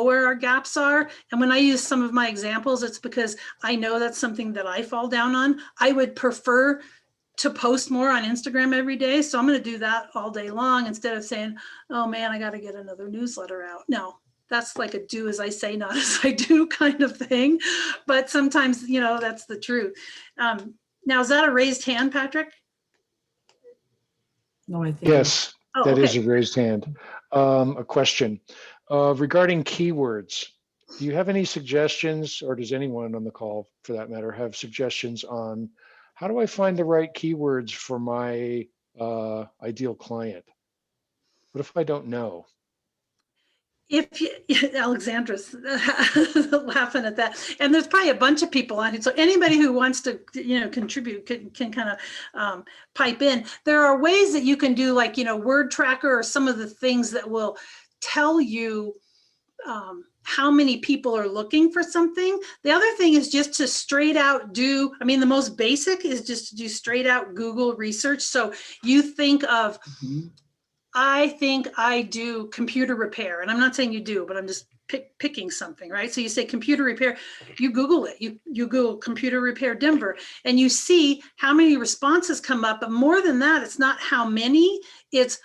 where our gaps are. And when I use some of my examples, it's because I know that's something that I fall down on. I would prefer to post more on Instagram every day. So I'm going to do that all day long instead of saying, oh man, I got to get another newsletter out. No, that's like a do as I say, not as I do kind of thing. But sometimes, you know, that's the truth. Now, is that a raised hand, Patrick? No, I think. Yes, Oh, that okay. is a raised hand. A question regarding keywords. Do you have any suggestions, or does anyone on the call for that matter have suggestions on how do I find the right keywords for my ideal client? What if I don't know? if you, Alexandra's laughing at that, and there's probably a bunch of people on it. So anybody who wants to, contribute can kind of pipe in. There are ways that you can do, like, word tracker or some of the things that will tell you how many people are looking for something. The other thing is just to straight out do, I mean, the most basic is just to do straight out Google research. So you think of, I think I do computer repair, and I'm not saying you do, but I'm just picking something, right? So you say computer repair, you Google it, you Google computer repair Denver, and you see how many responses come up. But more than that, it's not how many, it's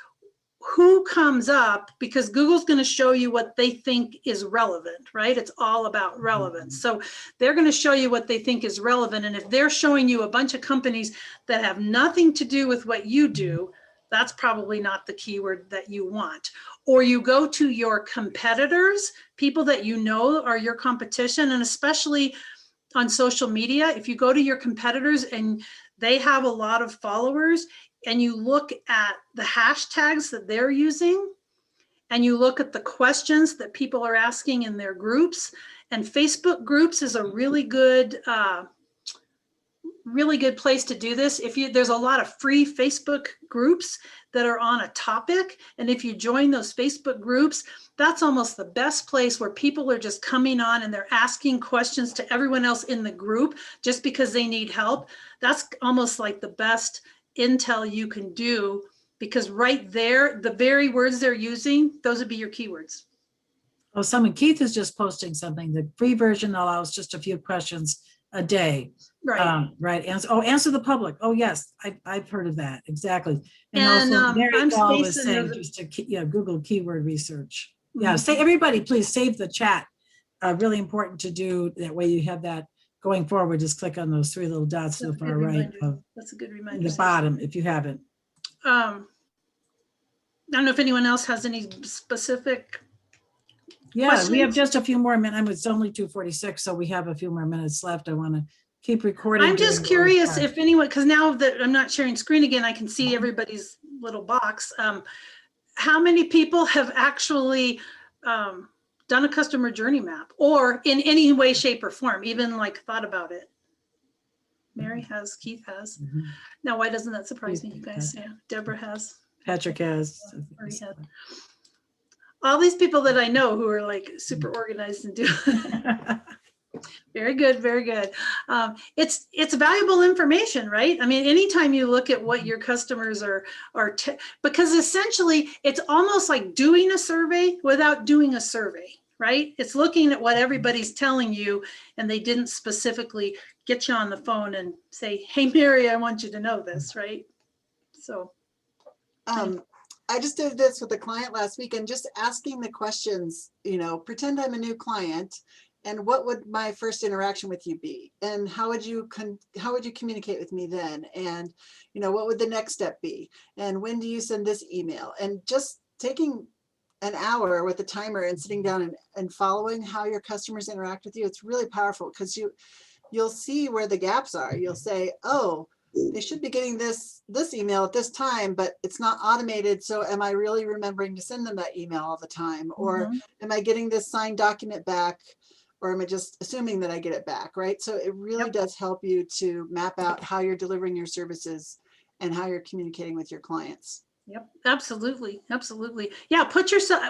who comes up, because Google's going to show you what they think is relevant, right? It's all about relevance. So they're going to show you what they think is relevant. And if they're showing you a bunch of companies that have nothing to do with what you do, that's probably not the keyword that you want. Or you go to your competitors, people that you know are your competition, and especially on social media, if you go to your competitors and they have a lot of followers, and you look at the hashtags that they're using, and you look at the questions that people are asking in their groups, and Facebook groups is a really good place to do this. There's a lot of free Facebook groups that are on a topic, and if you join those Facebook groups, that's almost the best place where people are just coming on and they're asking questions to everyone else in the group just because they need help. That's almost like the best intel you can do, because right there, the very words they're using, those would be your keywords. Oh, Keith is just posting something. The free version allows just a few questions a day. Right. Right. Answer the public. Oh, yes. I've heard of that. Exactly. And also Mary I'm Ball was spacing saying the- just to Google keyword research. Yeah. Say, everybody, please save the chat. Really important to do. That way you have that going forward. Just click on those three little dots to the far right of That's a good reminder. the bottom if you haven't. I don't know if anyone else has any specific. Yeah, we have questions? just a few more minutes. It's only 2:46, so we have a few more minutes left. I want to keep recording. I'm just curious if anyone, because now that I'm not sharing screen again, I can see everybody's little box. How many people have actually done a customer journey map, or in any way, shape, or form, even like thought about it? Mary has, Keith has. Now, why doesn't that surprise me, you guys? Yeah, Deborah has. Patrick has. Already had. All these people that I know who are like super organized and do. Very good, very good. It's valuable information, right? I mean, anytime you look at what your customers are because essentially it's almost like doing a survey without doing a survey, right? It's looking at what everybody's telling you, and they didn't specifically get you on the phone and say, "Hey, Mary, I want you to know this," right? So. I just did this with a client last week, and just asking the questions, pretend I'm a new client, and what would my first interaction with you be? And how would you communicate with me then? And, what would the next step be? And when do you send this email? And just taking an hour with a timer and sitting down and following how your customers interact with you, it's really powerful, because you'll see where the gaps are. You'll say, oh, they should be getting this email at this time, but it's not automated. So am I really remembering to send them that email all the time? Or am I getting this signed document back? Or am I just assuming that I get it back, right? So it really does help you to map out how you're delivering your services and how you're communicating with your clients. Yep, absolutely, absolutely. Yeah,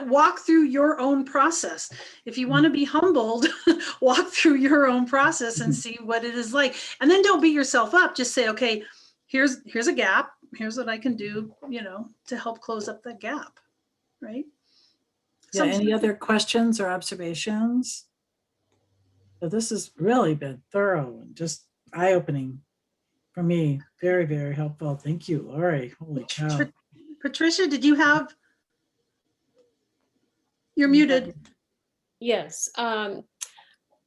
walk through your own process. If you want to be humbled, walk through your own process and see what it is like. And then don't beat yourself up. Just say, okay, here's a gap. Here's what I can do, to help close up that gap, right? Yeah, any other questions or observations? So this has really been thorough and just eye-opening for me. Very, very helpful. Thank you, Lori. Holy cow. Patricia, did you have? You're muted. Yes.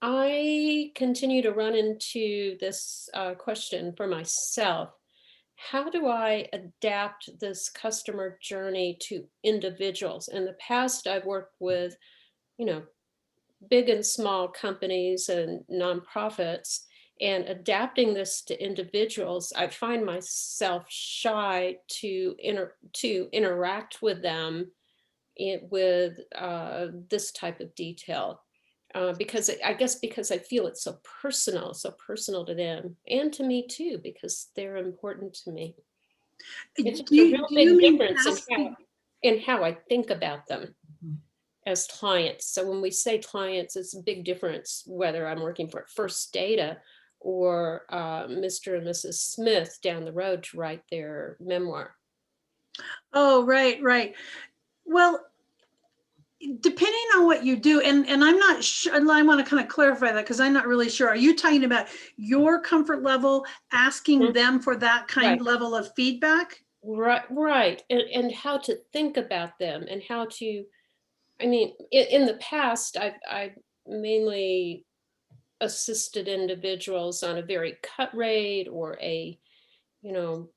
I continue to run into this question for myself. How do I adapt this customer journey to individuals? In the past, I've worked with, big and small companies and nonprofits, and adapting this to individuals, I find myself shy to interact with them with this type of detail. Because I guess because I feel it's so personal to them and to me too, because they're important to me. It's just a real Do big you mean difference asking? in how I think about them Mhm. as clients. So when we say clients, it's a big difference whether I'm working for First Data or Mr. and Mrs. Smith down the road to write their memoir. Oh, right, right. Well, depending on what you do, and I'm not sure, I want to kind of clarify that because I'm not really sure. Are you talking about your comfort level, asking Mhm. them for that kind Right. level of feedback? Right. And how to think about them and how to, I mean, in the past, I've mainly assisted individuals on a very cut rate or a, you know,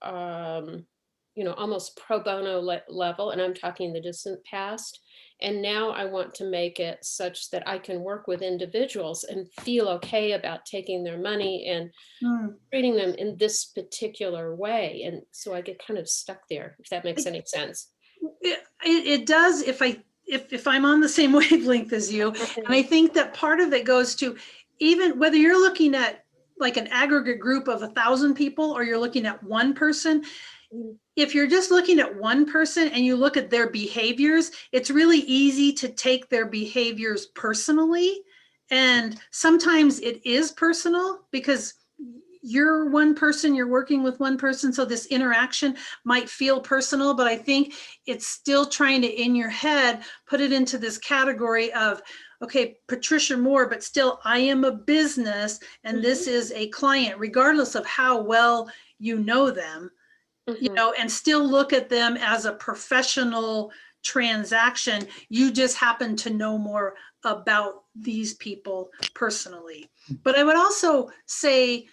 almost pro bono level, and I'm talking the distant past. And now I want to make it such that I can work with individuals and feel okay about taking their money and Hmm. treating them in this particular way. And so I get kind of stuck there, if that makes any sense. It does if I'm on the same wavelength as you. And I think that part of it goes to, even whether you're looking at like an aggregate group of 1,000 people or you're looking at one person, Mm. if you're just looking at one person and you look at their behaviors, it's really easy to take their behaviors personally. And sometimes it is personal because you're one person, you're working with one person. So this interaction might feel personal, but I think it's still trying to, in your head, put it into this category of, okay, Patricia Moore, but still I am a business and this is a client, regardless of how well you know them. Mhm. And still look at them as a professional transaction. You just happen to know more about these people personally. But I would also say,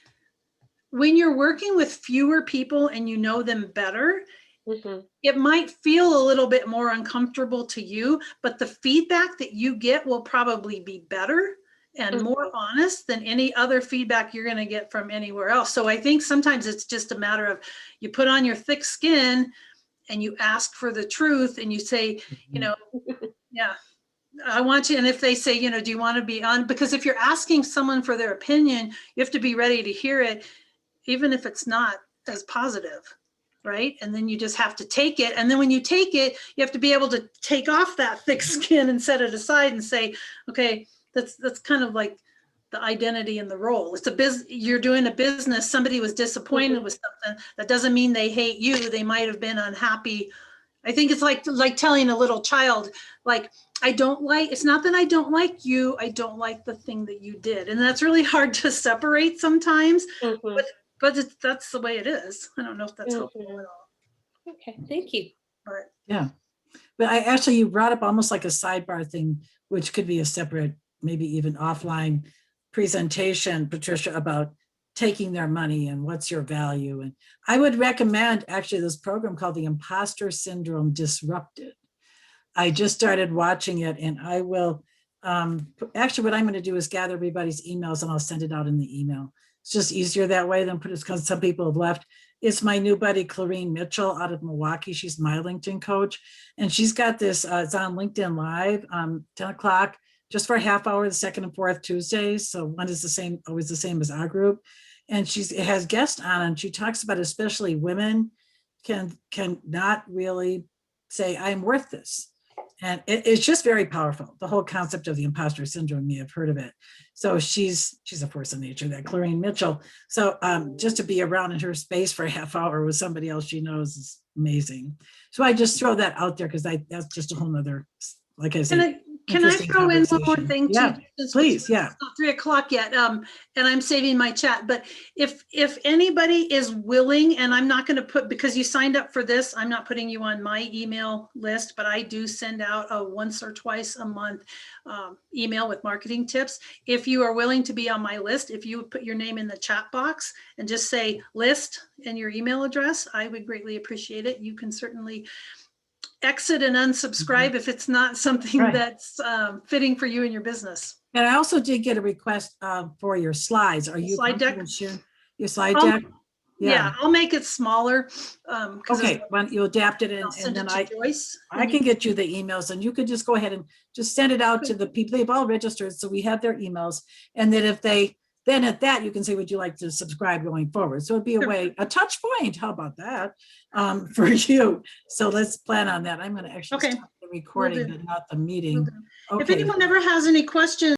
when you're working with fewer people and you know them better, Mhm. it might feel a little bit more uncomfortable to you, but the feedback that you get will probably be better and more honest than any other feedback you're going to get from anywhere else. So I think sometimes it's just a matter of, you put on your thick skin and you ask for the truth and you say, yeah, I want you. And if they say, do you want to be on? Because if you're asking someone for their opinion, you have to be ready to hear it, even if it's not as positive. Right. And then you just have to take it. And then when you take it, you have to be able to take off that thick skin and set it aside and say, okay, that's kind of like the identity and the role. It's a business. You're doing a business. Somebody was disappointed with something. That doesn't mean they hate you. They might have been unhappy. I think it's like telling a little child, like, it's not that I don't like you. I don't like the thing that you did. And that's really hard to separate sometimes, Mhm. but that's the way it is. I don't know if that's helpful at all. Okay, thank you. But Yeah. But you brought up almost like a sidebar thing, which could be a separate, maybe even offline presentation, Patricia, about taking their money and what's your value. And I would recommend actually this program called the Imposter Syndrome Disrupted. I just started watching it, and I will, actually what I'm going to do is gather everybody's emails and I'll send it out in the email. It's just easier that way than put it, because some people have left. It's my new buddy, Clarine Mitchell out of Milwaukee. She's my LinkedIn coach. And she's got this, it's on LinkedIn Live, 10 o'clock, just for a half hour, the second and fourth Tuesdays. So one is the same, always the same as our group. And it has guests on, and she talks about especially women can not really say, I'm worth this. And it's just very powerful. The whole concept of the imposter syndrome, you have heard of it. So she's a force of nature, that Clarine Mitchell. So just to be around in her space for a half hour with somebody else she knows is amazing. So I just throw that out there because that's just a whole nother, like I said, can I throw in one more thing yeah, too? please, yeah. It's not 3 o'clock yet, and I'm saving my chat. But if anybody is willing, and I'm not going to put, because you signed up for this, I'm not putting you on my email list, but I do send out a once or twice a month email with marketing tips. If you are willing to be on my list, if you would put your name in the chat box and just say list and your email address, I would greatly appreciate it. You can certainly exit and unsubscribe if it's not something that's fitting for you and your business. And I also did get a request for your slides. Are you Slide deck? comfortable sharing your slide deck? Yeah, I'll make it smaller. Okay, why don't you adapt it I'll and send then it to Joyce. I can get you the emails and you could just go ahead and just send it out to the people. They've all registered, so we have their emails. And then if they, then at that, you can say, would you like to subscribe going forward? So it'd be a way, a touch point. How about that for you? So let's plan on that. I'm going to actually Okay, stop the recording, do. but not the meeting. If Okay. anyone ever has any questions,